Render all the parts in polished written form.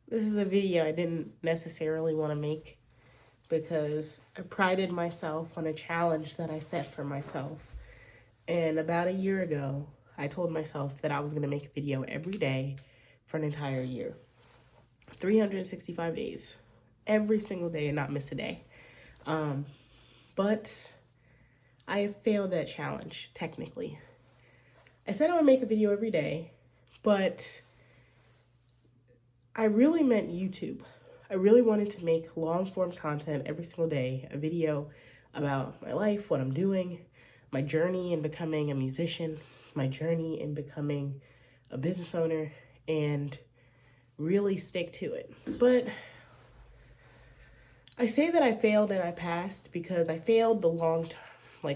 This is a video I didn't necessarily want to make because I prided myself on a challenge that I set for myself. And about a year ago, I told myself that I was going to make a video every day for an entire year. 365 days. Every single day and not miss a day. But I have failed that challenge, technically. I said I would make a video every day, but I really meant YouTube. I really wanted to make long form content every single day, a video about my life, what I'm doing, my journey in becoming a musician, my journey in becoming a business owner, and really stick to it. But I say that I failed and I passed because I failed the long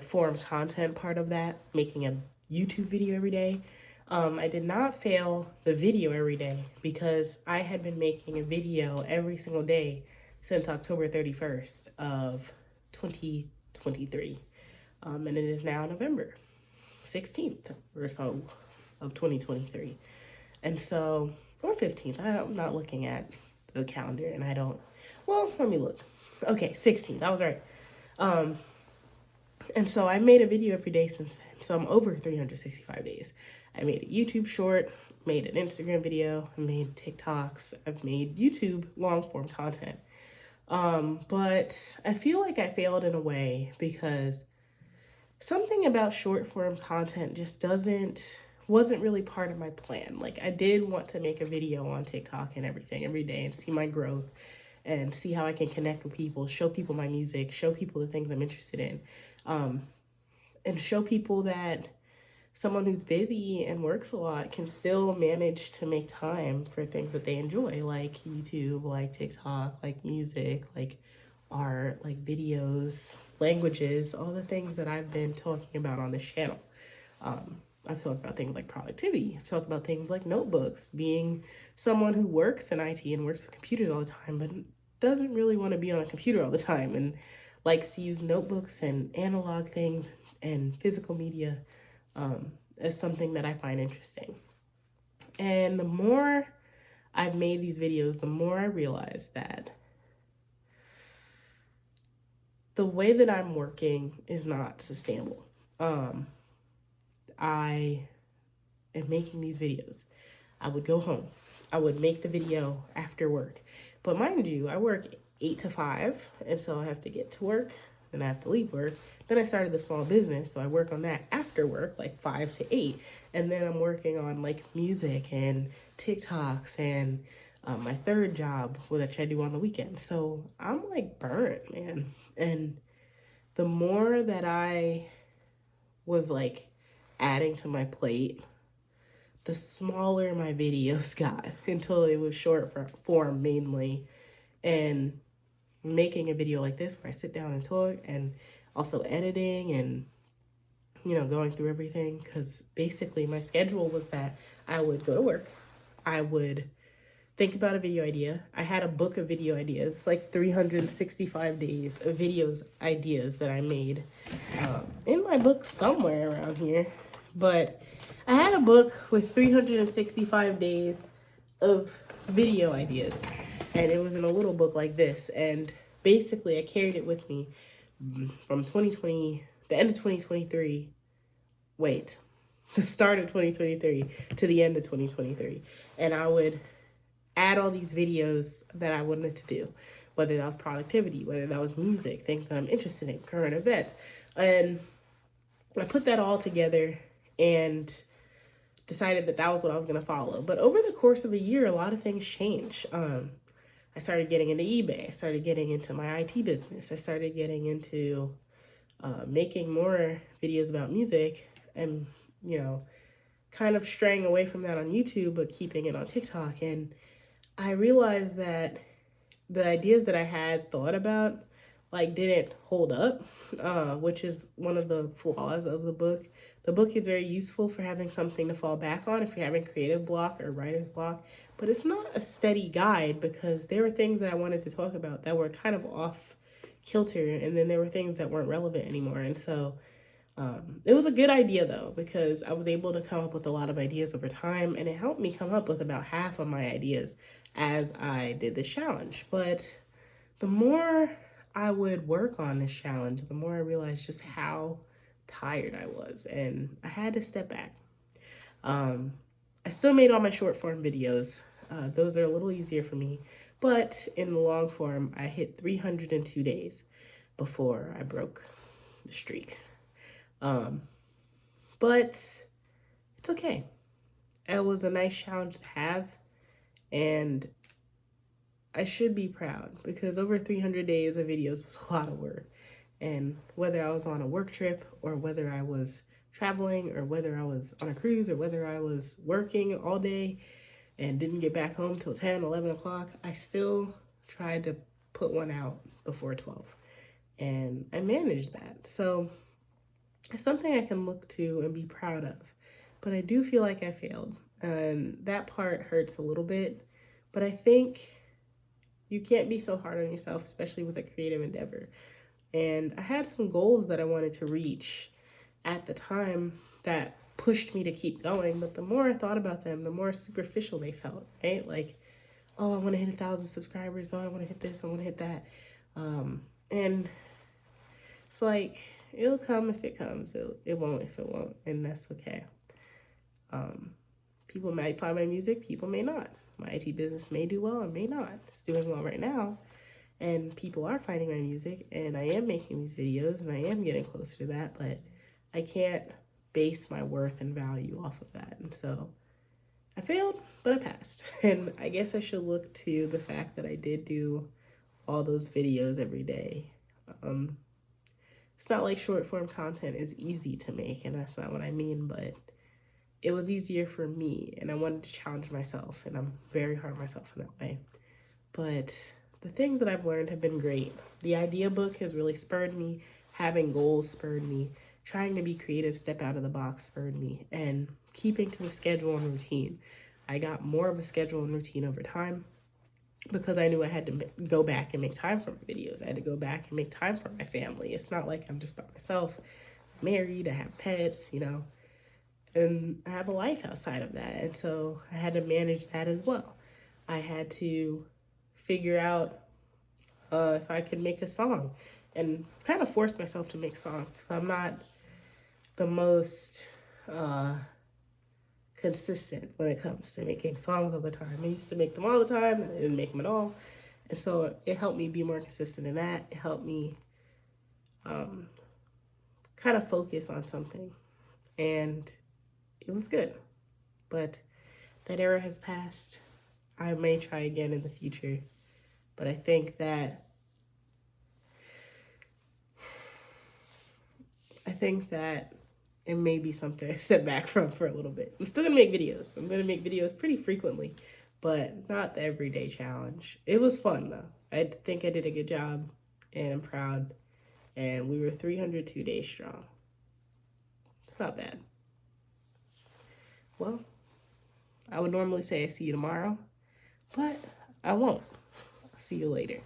form content part of that, making a YouTube video every day. I did not fail the video every day because I had been making a video every single day since October 31st of 2023. And it is now November 16th or so of 2023. And so, or 15th, I'm not looking at the calendar and I don't, well, let me look. Okay, 16th, I was right. And so I made a video every day since then. So I'm over 365 days. I made a YouTube short, made an Instagram video, I made TikToks, I've made YouTube long form content. But I feel like I failed in a way because something about short form content just wasn't really part of my plan. Like I did want to make a video on TikTok and everything every day and see my growth and see how I can connect with people, show people my music, show people the things I'm interested in, and show people that someone who's busy and works a lot can still manage to make time for things that they enjoy, like YouTube, like TikTok, like music, like art, like videos, languages, all the things that I've been talking about on this channel. I've talked about things like productivity. I've talked about things like notebooks, being someone who works in IT and works with computers all the time, but doesn't really want to be on a computer all the time and likes to use notebooks and analog things and physical media as something that I find interesting. And the more I've made these videos, the more I realize that the way that I'm working is not sustainable. I am making these videos. I would go home. I would make the video after work. But mind you, I work 8 to 5, and so I have to get to work, then I have to leave work. Then I started the small business, so I work on that after work, like 5 to 8. And then I'm working on like music and TikToks and my third job, which I do on the weekend. So I'm like burnt, man. And the more that I was like adding to my plate, the smaller my videos got until it was short form mainly. And making a video like this where I sit down and talk, and also editing and going through everything, because basically my schedule was that I would go to work, I would think about a video idea. I had a book of video ideas, like 365 days of videos ideas that I made in my book somewhere around here. But I had a book with 365 days of video ideas, and it was in a little book like this. And basically I carried it with me from 2020, the end of 2023, the start of 2023 to the end of 2023. And I would add all these videos that I wanted to do, whether that was productivity, whether that was music, things that I'm interested in, current events. And I put that all together and decided that was what I was going to follow. But over the course of a year, a lot of things changed. I started getting into eBay. I started getting into my IT business. I started getting into making more videos about music and, kind of straying away from that on YouTube, but keeping it on TikTok. And I realized that the ideas that I had thought about didn't hold up, which is one of the flaws of the book. The book is very useful for having something to fall back on if you're having creative block or writer's block, but it's not a steady guide because there were things that I wanted to talk about that were kind of off kilter, and then there were things that weren't relevant anymore. And so It was a good idea though, because I was able to come up with a lot of ideas over time, and it helped me come up with about half of my ideas as I did this challenge. But the more I would work on this challenge, the more I realized just how tired I was, and I had to step back. I still made all my short form videos. Those are a little easier for me, but in the long form, I hit 302 days before I broke the streak. But it's okay. It was a nice challenge to have, and I should be proud because over 300 days of videos was a lot of work. And whether I was on a work trip or whether I was traveling or whether I was on a cruise or whether I was working all day and didn't get back home till 10, 11 o'clock, I still tried to put one out before 12. And I managed that. So it's something I can look to and be proud of. But I do feel like I failed. And that part hurts a little bit. But I think you can't be so hard on yourself, especially with a creative endeavor. And I had some goals that I wanted to reach at the time that pushed me to keep going. But the more I thought about them, the more superficial they felt, right? Like, oh, I want to hit 1,000 subscribers. Oh, I want to hit this. I want to hit that. And it's like, it'll come if it comes. It won't if it won't. And that's okay. People might find my music. People may not. My IT business may do well and may not. It's doing well right now. And people are finding my music, and I am making these videos, and I am getting closer to that, but I can't base my worth and value off of that. And so I failed, but I passed. And I guess I should look to the fact that I did do all those videos every day. It's not like short form content is easy to make, and that's not what I mean, but it was easier for me, and I wanted to challenge myself, and I'm very hard on myself in that way. But the things that I've learned have been great. The idea book has really spurred me. Having goals spurred me. Trying to be creative, step out of the box spurred me. And keeping to a schedule and routine. I got more of a schedule and routine over time because I knew I had to go back and make time for my videos. I had to go back and make time for my family. It's not like I'm just by myself. I'm married, I have pets, and I have a life outside of that. And so I had to manage that as well. I had to figure out if I could make a song and kind of force myself to make songs. So I'm not the most consistent when it comes to making songs all the time. I used to make them all the time and I didn't make them at all. And so it helped me be more consistent in that. It helped me kind of focus on something. And it was good. But that era has passed. I may try again in the future. But I think that it may be something I step back from for a little bit. I'm still gonna make videos. I'm gonna make videos pretty frequently, but not the everyday challenge. It was fun though. I think I did a good job, and I'm proud. And we were 302 days strong. It's not bad. Well, I would normally say I see you tomorrow, but I won't. I'll see you later.